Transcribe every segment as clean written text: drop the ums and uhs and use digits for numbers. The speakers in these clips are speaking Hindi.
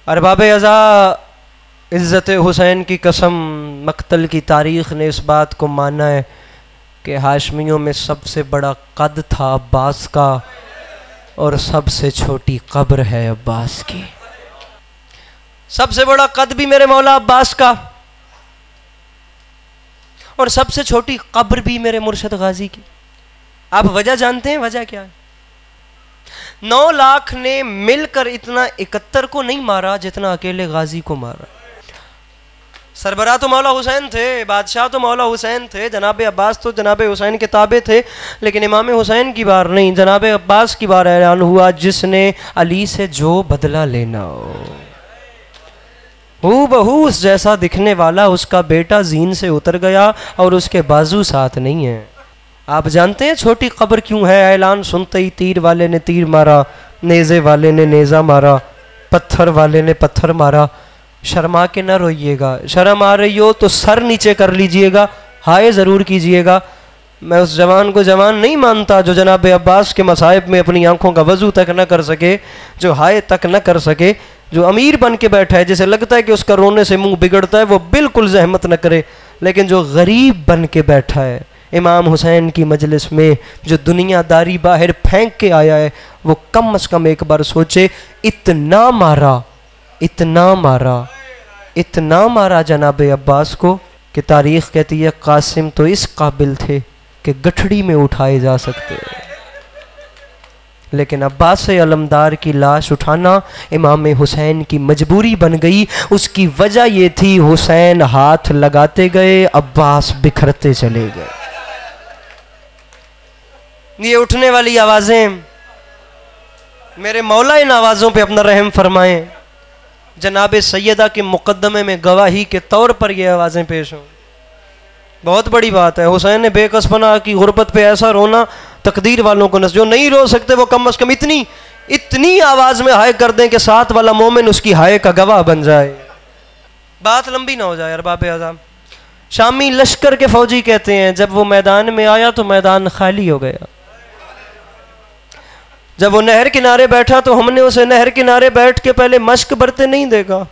अरबाब अज़ा, इज़्ज़त हुसैन की कसम, मक़तल की तारीख़ ने इस बात को माना है कि हाशमियों में सबसे बड़ा कद था अब्बास का और सबसे छोटी कब्र है अब्बास की। सबसे बड़ा कद भी मेरे मौला अब्बास का और सबसे छोटी कब्र भी मेरे मुर्शद गाजी की। आप वजह जानते हैं? वजह क्या है? 9 लाख ने मिलकर इतना 71 को नहीं मारा जितना अकेले गाजी को मारा। सरबराह तो मौला हुसैन थे, बादशाह तो मौला हुसैन थे, जनाब अब्बास तो जनाब हुसैन के ताबे थे, लेकिन इमाम हुसैन की बार नहीं, जनाब अब्बास की बार ऐलान हुआ, जिसने अली से जो बदला लेना हो बहू उस जैसा दिखने वाला उसका बेटा जीन से उतर गया और उसके बाजू साथ नहीं है। आप जानते हैं छोटी कब्र क्यों है? ऐलान सुनते ही तीर वाले ने तीर मारा, नेज़े वाले ने नेज़ा मारा, पत्थर वाले ने पत्थर मारा। शर्मा के न रोइएगा, शर्म आ रही हो तो सर नीचे कर लीजिएगा, हाय ज़रूर कीजिएगा। मैं उस जवान को जवान नहीं मानता जो जनाब अब्बास के मसाइब में अपनी आंखों का वजू तक न कर सके, जो हाय तक न कर सके, जो अमीर बन के बैठा है, जिसे लगता है कि उसका रोने से मुंह बिगड़ता है, वो बिल्कुल जहमत न करे। लेकिन जो गरीब बन के बैठा है इमाम हुसैन की मजलिस में, जो दुनियादारी बाहर फेंक के आया है, वो कम से कम एक बार सोचे, इतना मारा, इतना मारा, इतना मारा जनाब अब्बास को कि तारीख़ कहती है कासिम तो इस काबिल थे कि गठड़ी में उठाए जा सकते, लेकिन अब्बास अलमदार की लाश उठाना इमाम हुसैन की मजबूरी बन गई। उसकी वजह ये थी, हुसैन हाथ लगाते गए, अब्बास बिखरते चले गए। ये उठने वाली आवाज़ें, मेरे मौला इन आवाज़ों पे अपना रहम फरमाएं। जनाब सैयदा के मुकद्दमे में गवाही के तौर पर ये आवाज़ें पेश हों, बहुत बड़ी बात है। हुसैन ने बेकसपना की गुर्बत पे ऐसा रोना, तकदीर वालों को जो नहीं रो सकते वो कम अज़ कम इतनी आवाज़ में हाय कर दें कि साथ वाला मोमिन उसकी हाय का गवाह बन जाए। बात लंबी ना हो जाए। अरबाब अज़ा, शामी लश्कर के फौजी कहते हैं जब वो मैदान में आया तो मैदान खाली हो गया। जब वो नहर किनारे बैठा तो हमने उसे नहर किनारे बैठ के पहले मश्क भरते नहीं देखा।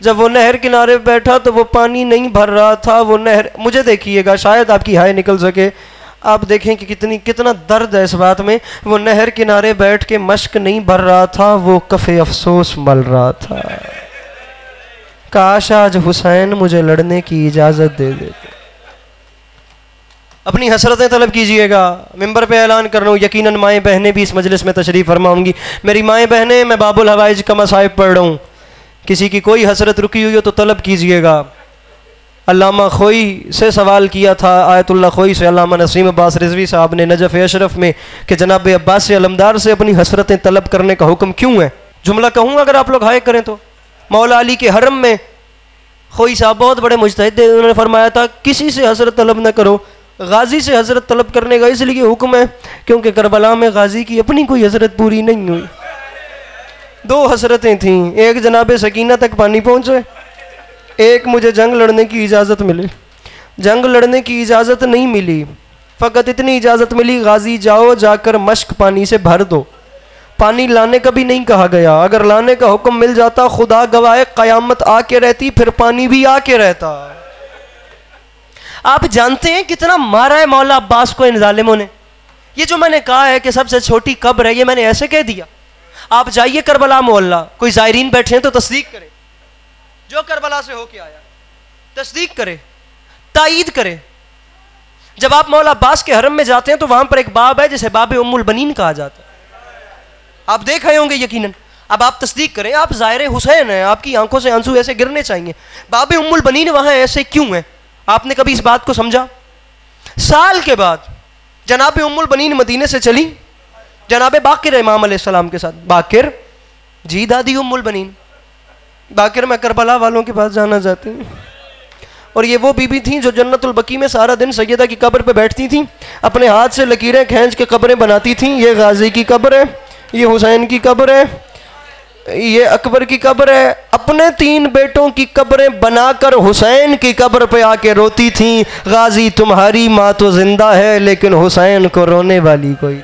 जब वो नहर किनारे बैठा तो वो पानी नहीं भर रहा था, वो नहर, मुझे देखिएगा शायद आपकी हाय निकल सके, आप देखें कि कितना दर्द है इस बात में। वो नहर किनारे बैठ के मश्क नहीं भर रहा था, वो कफ़े अफसोस मल रहा था। काश आज हुसैन मुझे लड़ने की इजाज़त दे देते। अपनी हसरतें तलब कीजिएगा। मिंबर पे ऐलान कर रहा हूँ, यकीनन माएँ बहनें भी इस मजलिस में तशरीफ़ फरमाऊँगी। मेरी माएँ बहनें, मैं बाबुल हवाइज का मसाइब पढ़ रहा हूँ, किसी की कोई हसरत रुकी हुई हो तो तलब कीजिएगा। अल्लामा खोई से सवाल किया था, आयतुल्लाह खोई से, अल्लामा नसीम अब्बास रिजवी साहब ने नजफ़ अशरफ में, कि जनाब अब्बास अलमदार से अपनी हसरतें तलब करने का हुक्म क्यों है? जुमला कहूँगा अगर आप लोग हाय करें तो। मौला अली के हरम में खोई साहब बहुत बड़े मुजतहिद थे, उन्होंने फरमाया था किसी से हसरत तलब न करो, गाजी से हसरत तलब करने का इसलिए हुक्म है क्योंकि करबला में गाजी की अपनी कोई हसरत पूरी नहीं हुई। 2 हसरतें थीं, एक जनाब सकीना तक पानी पहुँचे, एक मुझे जंग लड़ने की इजाज़त मिली। जंग लड़ने की इजाज़त नहीं मिली, फ़कत इतनी इजाज़त मिली, गाजी जाओ, जाकर मश्क पानी से भर दो। पानी लाने का भी नहीं कहा गया, अगर लाने का हुक्म मिल जाता खुदा गवाह क़यामत आके रहती, फिर पानी भी आके रहता। आप जानते हैं कितना मारा है मौला अब्बास को इन जालिमों ने। ये जो मैंने कहा है कि सबसे छोटी कब्र है, ये मैंने ऐसे कह दिया। आप जाइए करबला मोहल्ला, कोई ज़ायरीन बैठे हैं तो तस्दीक करें, जो करबला से होके आया तस्दीक करे, तायीद करे। जब आप मौला अब्बास के हरम में जाते हैं तो वहां पर एक बाब है जिसे बाब उम्मुल बनीन कहा जाता है, आप देख रहे होंगे यकीनन। अब आप तस्दीक करें, आप ज़ायरे हुसैन हैं, आपकी आंखों से आंसू ऐसे गिरने चाहिए। बाब उम्मुल बनीन वहां ऐसे क्यों है? आपने कभी इस बात को समझा? साल के बाद जनाब उम्मुल बनीन मदीने से चली जनाब बाकिर इमाम अलैहिस्सलाम के साथ। बाकिर जी दादी उम्मुल बनीन, बाकिर मैं करबला वालों के पास जाना चाहती हूँ। और ये वो बीबी थी जो जन्नतुल बकी में सारा दिन सैयदा की कब्र पे बैठती थी, अपने हाथ से लकीरें खींच के कब्रें बनाती थी। ये गाजी की कब्र है, ये हुसैन की कब्र है, ये अकबर की कब्र है। अपने 3 बेटों की कब्रें बनाकर हुसैन की कब्र पे आके रोती थी, गाजी तुम्हारी माँ तो जिंदा है लेकिन हुसैन को रोने वाली कोई।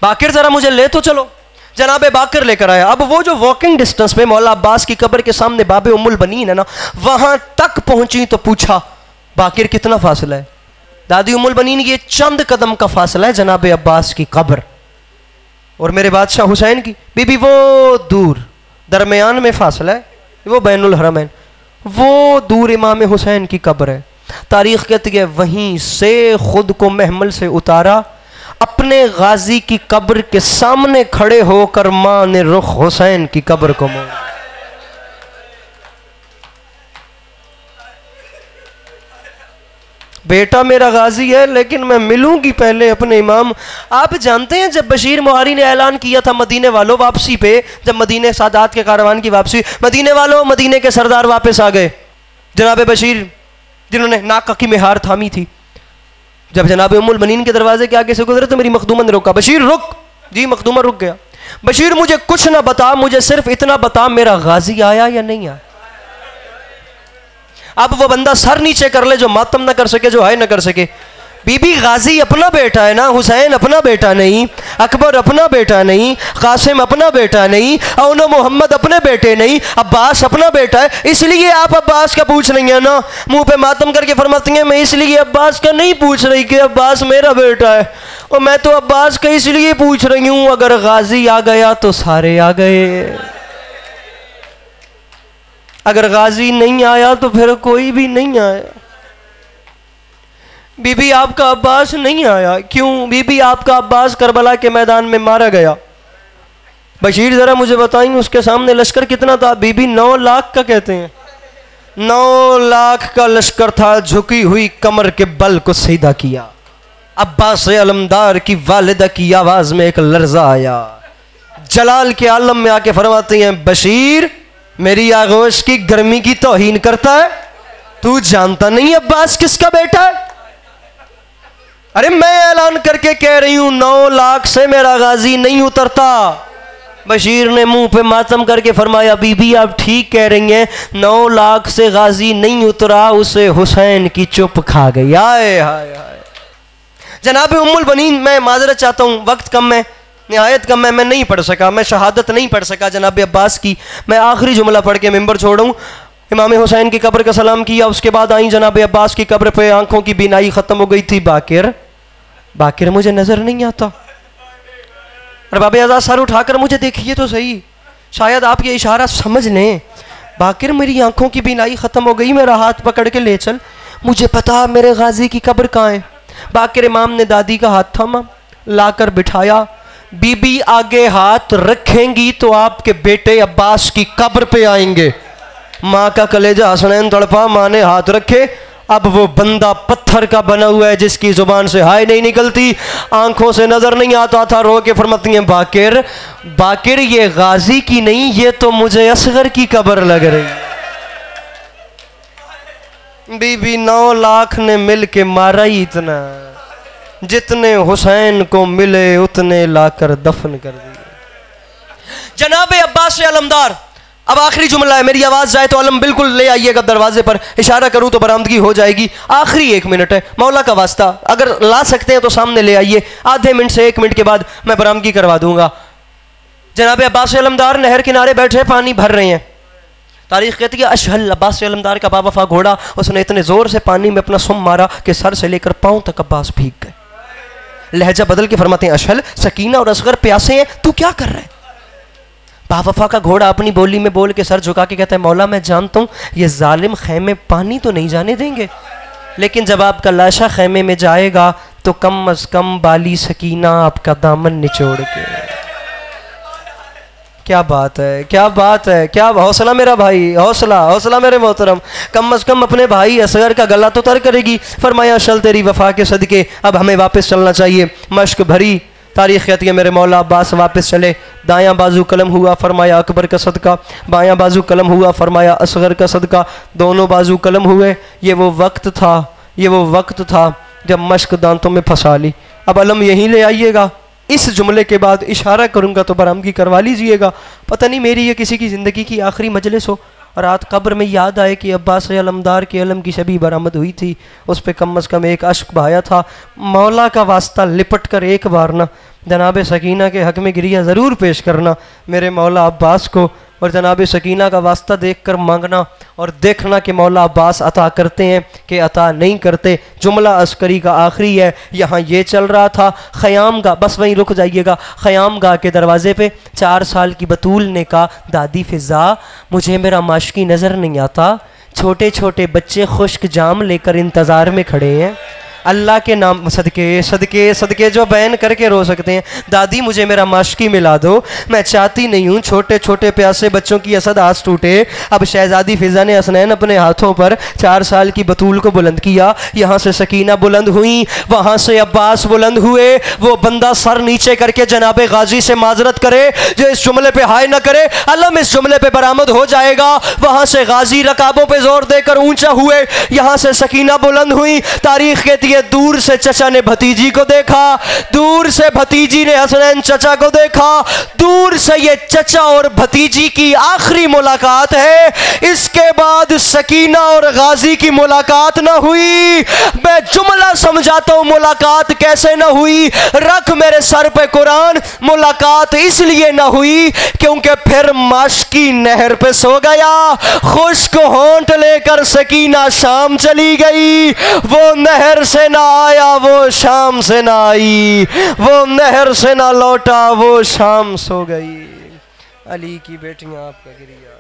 बाकिर जरा मुझे ले तो चलो। जनाब बाकर लेकर आया। अब वो जो वॉकिंग डिस्टेंस में मौला अब्बास की कब्र के सामने बाबे उम्मुल बनीन है ना, वहां तक पहुंची तो पूछा बाकिर कितना फासला है? दादी उम्मुल बनीन, ये चंद कदम का फासला है जनाब अब्बास की कब्र और मेरे बादशाह हुसैन की। बीबी वो दूर दरमियान में फासला है, वो बैनुल हरमैन, वो दूर इमाम हुसैन की कब्र है। तारीख कहती है वहीं से खुद को महमल से उतारा, अपने गाजी की कब्र के सामने खड़े होकर मां ने रुख हुसैन की कब्र को मोड़ा। बेटा मेरा गाजी है लेकिन मैं मिलूंगी पहले अपने इमाम। आप जानते हैं जब बशीर मुहारी ने ऐलान किया था मदीने वालों वापसी पे, जब मदीने सादात के कारवान की वापसी, मदीने वालों मदीने के सरदार वापस आ गए। जनाब बशीर जिन्होंने नाका की मेहार थामी थी, जब जनाब उम्मुल बनीन के दरवाजे के आगे से गुजरे तो मेरी मखदूमा ने रोका, बशीर रुक। जी मखदूमा रुक गया। बशीर मुझे कुछ ना बता, मुझे सिर्फ इतना बता मेरा गाजी आया या नहीं आया। अब वो बंदा सर नीचे कर ले जो मातम ना कर सके, जो हाय ना कर सके। बीबी गाजी अपना बेटा है ना, हुसैन अपना बेटा नहीं, अकबर अपना बेटा नहीं, कासिम अपना बेटा नहीं, और मोहम्मद अपने बेटे नहीं, अब्बास अपना बेटा है। इसलिए आप अब्बास का पूछ रही हैं ना, मुंह पे मातम करके फरमाती हैं मैं इसलिए अब्बास का नहीं पूछ रही कि अब्बास मेरा बेटा है, और मैं तो अब्बास का इसलिए पूछ रही हूं अगर गाजी आ गया तो सारे आ गए, अगर गाजी नहीं आया तो फिर कोई भी नहीं आया। बीबी आपका अब्बास नहीं आया, क्यों? बीबी आपका अब्बास करबला के मैदान में मारा गया। बशीर जरा मुझे बताएंगे उसके सामने लश्कर कितना था? बीबी 9 लाख का कहते हैं, 9 लाख का लश्कर था। झुकी हुई कमर के बल को सीधा किया। अब्बास अलमदार की वालिदा की आवाज में एक लर्जा आया। जलाल के आलम में आके फरमाती हैं बशीर मेरी आगोश की गर्मी की तौहीन करता है, तू जानता नहीं अब्बास किसका बेटा है? अरे मैं ऐलान करके कह रही हूं 9 लाख से मेरा गाजी नहीं उतरता। बशीर ने मुंह पे मातम करके फरमाया बीबी आप ठीक कह रही हैं, 9 लाख से गाजी नहीं उतरा, उसे हुसैन की चुप खा गई। आए हाय हाय। जनाब उम्मुल बनीन, मैं माजरत चाहता हूं, वक्त कम है, निहायत कम है, मैं नहीं पढ़ सका, मैं शहादत नहीं पढ़ सका जनाब अब्बास की। मैं आखिरी जुमला पढ़ के मिंबर छोड़ूं। इमाम हुसैन की कब्र का सलाम किया, उसके बाद आई जनाब अब्बास की कब्र पे, आंखों की बीनाई खत्म हो गई थी। बाकिर बाकिर मुझे नजर नहीं आता। अरे बाबे आजाद सर उठाकर मुझे देखिए तो सही, शायद आप ये इशारा समझ लें। बाकिर मेरी आंखों की बीनाई खत्म हो गई, मेरा हाथ पकड़ के ले चल, मुझे पता मेरे गाजी की कब्र कहाँ है। बाकिर इमाम ने दादी का हाथ थामा, लाकर बिठाया। बीबी आगे हाथ रखेंगी तो आपके बेटे अब्बास की कब्र पे आएंगे। माँ का कलेजा हसनैन तड़पा, माँ ने हाथ रखे। अब वो बंदा पत्थर का बना हुआ है जिसकी जुबान से हाय नहीं निकलती, आंखों से नजर नहीं आता था। रो के फरमाती हैं बाकिर बाकिर ये गाजी की नहीं, ये तो मुझे असगर की कब्र लग रही। बीबी 9 लाख ने मिल के मारा ही इतना, जितने हुसैन को मिले उतने लाकर दफन कर दिए। जनाब अब्बास अलमदार, अब आखिरी जुमला है, मेरी आवाज जाए तो अलम बिल्कुल ले आइएगा दरवाजे पर, इशारा करूं तो बरामदगी हो जाएगी। आखिरी 1 मिनट है, मौला का वास्ता, अगर ला सकते हैं तो सामने ले आइए। आधे मिनट से 1 मिनट के बाद मैं बरामदगी करवा दूंगा। जनाब अब्बास अलमदार नहर किनारे बैठे पानी भर रहे हैं। तारीख कहती है अशहल अब्बास अलमदार का बावफा घोड़ा, उसने इतने जोर से पानी में अपना सुम मारा कि सर से लेकर पांव तक अब्बास भीग गए। लहजा बदल के फरमाते हैं अशहल सकीना और असगर प्यासे हैं, तू क्या कर रहा है? बावफा का घोड़ा अपनी बोली में बोल के सर झुका के कहता है मौला मैं जानता हूं ये जालिम खैमे पानी तो नहीं जाने देंगे, लेकिन जब आपका लाशा खैमे में जाएगा तो कम अज कम बाली सकीना आपका दामन निचोड़ के। क्या बात है, क्या बात है, क्या हौसला मेरा भाई, हौसला हौसला मेरे मोहतरम। कम अज कम अपने भाई असगर का गला तो तर करेगी। फरमाया चल तेरी वफा के सदके अब हमें वापस चलना चाहिए। मश्क भरी तारीख कहती है मेरे मौला अब्बास वापस चले। दायां बाजू कलम हुआ, फरमाया अकबर का सदका, बायां बाजू कलम हुआ, फरमाया असगर का सदका। दोनों बाजू कलम हुए। ये वो वक्त था, ये वो वक्त था जब मश्क दांतों में फंसा ली। अब अलम यहीं ले आइएगा, इस जुमले के बाद इशारा करूंगा तो बरामदगी करवा लीजिएगा। पता नहीं मेरी ये किसी की ज़िंदगी की आखिरी मजलिस हो और रात कब्र में याद आए कि अब्बास अलमदार के अलम की शबी बरामद हुई थी, उस पर कम अज़ कम एक अश्क बहाया था। मौला का वास्ता लिपट कर एक बार ना जनाब सकीना के हक़ में गिरिया ज़रूर पेश करना मेरे मौला अब्बास को, और जनाब सकीना का वास्ता देख कर मांगना और देखना कि मौला अब्बास अता करते हैं कि अता नहीं करते। जुमला अस्करी का आखिरी है, यहाँ ये चल रहा था ख़याम गाह, बस वहीं रुक जाइएगा। ख़याम गाह के दरवाज़े पे 4 साल की बतूल ने कहा, दादी फ़िज़ा मुझे मेरा माशकी नज़र नहीं आता, छोटे छोटे बच्चे खुश्क जाम लेकर इंतज़ार में खड़े हैं। अल्लाह के नाम सदके सदके सदके जो बयान करके रो सकते हैं, दादी मुझे मेरा माशकी मिला दो, मैं चाहती नहीं हूँ छोटे छोटे प्यासे बच्चों की असद आस टूटे। अब शहजादी फ़िज़ा ने हसनैन अपने हाथों पर 4 साल की बतूल को बुलंद किया, यहाँ से सकीना बुलंद हुई, वहाँ से अब्बास बुलंद हुए। वो बंदा सर नीचे करके जनाब गाजी से माजरत करे जो इस जुमले पे हाय न करे, अलम इस जुमले पे बरामद हो जाएगा। वहाँ से गाजी रकाबों पे जोर देकर ऊंचा हुए, यहाँ से सकीना बुलंद हुई। तारीख कहती है दूर से चचा ने भतीजी को देखा, दूर से भतीजी ने हसनैन चचा को देखा, दूर से ये चचा और भतीजी की आखिरी मुलाकात है। इसके बाद सकीना और गाजी की मुलाकात ना हुई। मैं जुमला समझाता हूं मुलाकात कैसे ना हुई, रख मेरे सर पे कुरान। मुलाकात इसलिए ना हुई क्योंकि फिर माशकी नहर पे सो गया, खुश्क होंठ लेकर सकीना शाम चली गई। वो नहर से ना आया, वो शाम से ना आई, वो नहर से ना लौटा, वो शाम सो गई। अली की बेटियां आपका गिरिया।